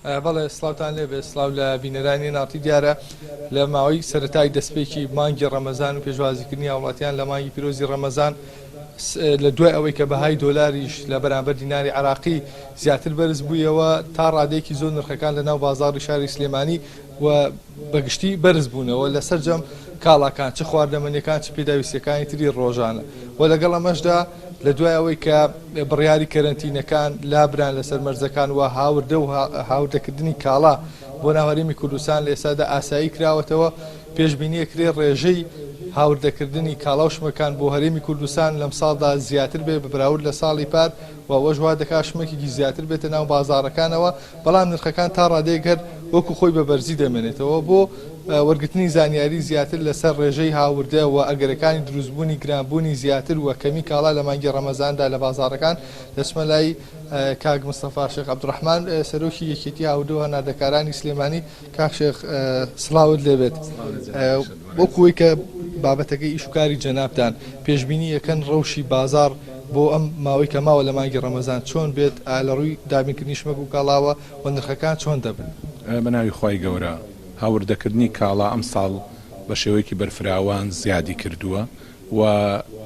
بەڵێ سڵاوتان لێبێ سڵاو لە بینەرانی ناڕتی دیارە لە ماوەی سەرەتای دەستپێکی مانگی ڕەمەزان و پێشوازیکردنی هاوڵاتیان لە مانگی پیرۆزی ڕەمەزان لە دوای ئەوەی کە بەهای دۆلاریش لە بەرامبەر دیناری عراقی زیاتر بەرز بوویەوە تا ڕادەیەکی زۆر نرخەکان لە ناو بازاڕی شاری سلێمانی و بەگشتی بەرز بوونەوە لەسەر جەم کاڵاکان چ خواردەمەنیەکان چ پێداویستەکانی تری ڕۆژانە و لەگەڵ ئەمەشدا لە دوای ئەوەی کە بڕیاری کەرەنتینەکان لابران لەسەر مەرزەکان و هاوردە و هاوردەکردنی کاڵا بۆ ناوەڕێمی کوردستان لە ئێستادا ئاسایی کراوەتەوە پێشبینیە کرێ ڕێژەی هاوردەکردنی کاڵا و شمەکان بۆ هەرێمی کوردستان لەم ساڵدا زیاتر بێ بەراورد لە ساڵی پار و ئەوەش وا دەکات شمێکێکی زیاتر بێتە ناو بازاڕەکانەوە بەڵام نرخەکان تا ڕادەیەگەر وەکو خۆی بە بەرزی دەمێنێتەوە بۆ وەرگرتنی زانیاری زیاتر لەسەر ڕێژەی هاوردە و ئەگەرەکانی دروستبوونی گرانبوونی زیاتر و کەمی کاڵا لە مانگی ڕەمەزاندا لە بازاڕەکان دەچمە لای کاک مستەفا شێخ عەبدوڕەحمان سەرۆکی یەکێتی هاوردە و هەناردەکارانی سلێمانی. کاک شێخ سڵاوت لێبێت. وەکوی کە بابەتەکەی ئیش و کاری جەنابتان پێشبینی یەکەن ڕەوشی بازار بۆ ئەم ماوەی کە ماوە لە مانگی ڕەمەزان چۆن بێت لە ڕووی دابینکردنی شمەک و کاڵاوە و نرخەکان چۆن دەبن؟ بە ناوی خی گەورە هاوردەکردنی کاڵا ئەم ساڵ بە شێوەیەکی بەرفراوان زیادی کردووە و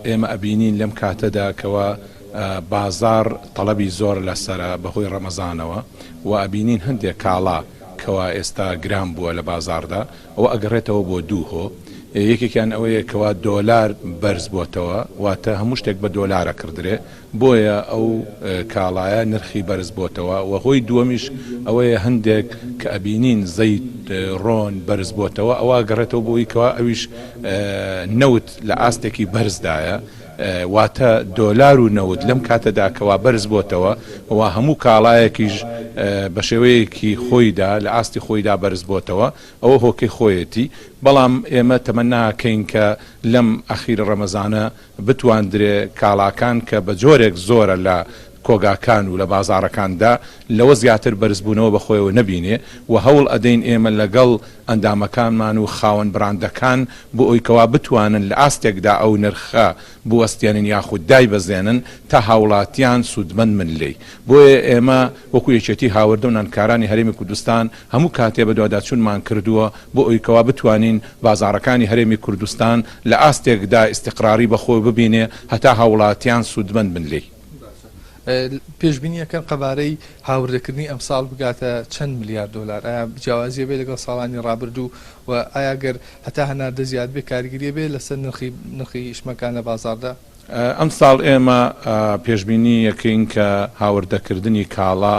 ئێمە ئەبینین لەم کاتەدا کەوە بازار تەڵەبی زۆر لەسرە بەهۆی ڕەمەزانەوە و ئەبینین هەندێک کاڵا کەوا ئێستا گران بووە لە بازاردا ئەوە ئەگەڕێتەوە بۆ دووهۆ. یەکێکیان ئەوەیە کەوا دۆلار بەرز بۆتەوە واتە هەموو شتێک بە دۆلارە کردرێ بۆیە ئەو کاڵایە نرخی بەرز بۆتەوە و هۆی دووەمیش ئەوەیە هەندێک کە ئەبینین زەیت ڕۆن بەرز بۆتەوە ئەوە گەڕێتەوە بۆی کەوا ئەویش نەوت لە ئاستێکی بەرزدایە واتە دۆلار و نەوت لەم کاتەدا کەوا بەرز بۆتەوە و هەموو کاڵایەکیش بە شێوەیەکی خۆیدا لە ئاستی خۆیدا بەرز بۆتەوە ئەوە هۆکەی خۆیەتی. بەڵام ئێمە تەمەناکەین کە لەم ئەخیرە ڕەمەزانە بتواندرێ کاڵاکان کە بە جۆرێک زۆرە لە کۆگاکان و لە بازاڕەکاندا لەوە زیاتر بەرزبوونەوە بەخۆیەوە نەبینێ و هەوڵ ئەدەین ئێمە لەگەڵ ئەندامەکانمان و خاوەن براندەکان بۆ ئەویکەوا بتوانن لە ئاستێکدا ئەو نرخە بوەستێنن یاخود دای بەزێنن تا هاوڵاتیان سوودمەند من لێی. بۆیە ئێمە وەکو یەکێتی هاوردە و نانکارانی هەرێمی کوردستان هەموو کاتێ بە دوواداچوونمان کردووە بۆ ئەویکەوا بتوانین بازاڕەکانی هەرێمی کوردستان لە ئاستێکدا ئیستیقراری بەخۆی ببینێ هەتا هاوڵاتیان سوودمەند من لێی. پێشبینیەکەن قەبارەی هاوردەکردنی ئەم ساڵ بگاتە چەند ملیار دۆلار؟ ئایا جیاوازیە بێ لەگەڵ ساڵانی ڕابردوو و ئایا گەر هەتا هەناردە زیاد بێ کاریگریە بێ لەسەر نرخی شمەکان لە بازاردا؟ ئەم ساڵ ئێمە پێشبینی یەکەین کە هاوردەکردنی کاڵا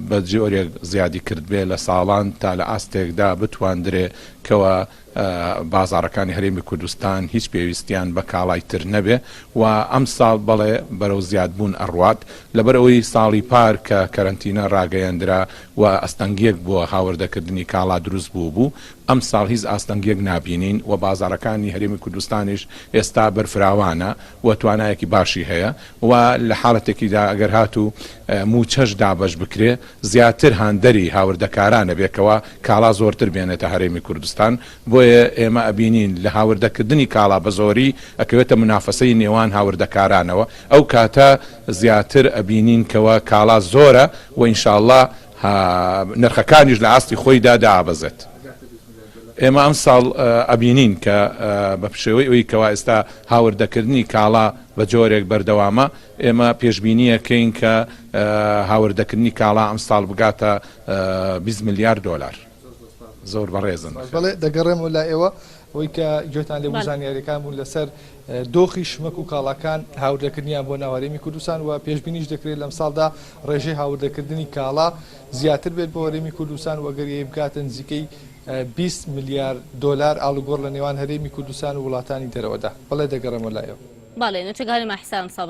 بە جۆرێک زیادی کرد بێ لە ساڵان تا لە ئاستێکدا بتواندرێ کەوە بازاڕەکانی هەرێمی کوردستان هیچ پێویستیان بە کاڵای تر نەبێ و ئەم ساڵ بەڵێ بەرەو زیادبوون ئەڕوات لەبەر ئەوەی ساڵی پار کە کەرەنتینە ڕاگەیاندرا و ئەستەنگیەک بۆ هاوردەکردنی کاڵا دروست بوو ئەم ساڵ هیچ ئاستەنگیەک نابینین و بازاڕەکانی هەرێمی کوردستانیش ئێستا بەرفراوانە و توانایەکی باشی هەیە و لە حاڵەتێکیدا ئەگەر هاتوو موچەش دابەش بکرێ زیاتر هاندەری هاوردەکارانە بێکەوە کاڵا زۆرتر بێنێتە هەرێمی کوردستان. بۆیە ئێمە ئەبینین لە هاوردەکردنی کاڵا بە زۆری ئەکەوێتە منافەسەی نێوان هاوردەکارانەوە ئەو کاتە زیاتر ئەبینین کەوە کاڵا زۆرە و ئینشاءڵڵا نرخەکانیش لە ئاستی خۆیدا دابەزێت. ئێمە ئەم ساڵ ئەبینین کە بە پشێوەی ئەوی کەوا ئێستا هاوردەکردنی کاڵا بە جۆرێک بەردەوامە ئێمە پێشبینیەکەین کە هاوردەکردنی کاڵا ئەم ساڵ بگاتە 20 ملیار دۆلار. زۆر بەڕێزن. بەڵێ دەگەڕێمەوە لا ئێوە ئەوەی کە گوێتان لێبوو زانیاریەکان بوون لەسەر دۆخی شمەک و کاڵاکان هاوردەکردنیان بۆ ناوەڕێمی کوردستان و پێشبینیش دەکرێت لەم ساڵدا ڕێژەی هاوردەکردنی کاڵا زیاتر بێت بۆ هەرێمی کوردستان و ئەگەر بکاتە نزیکەی 20 ملیار دۆلار ئاڵوگۆڕ لە نێوان هەرێمی کوردستان و وڵاتانی دەرەوەدا. بەڵێ دەگەڕێمەوە لا ئێوە. بەڵێ نەچگەڵی مەحسان ساڵ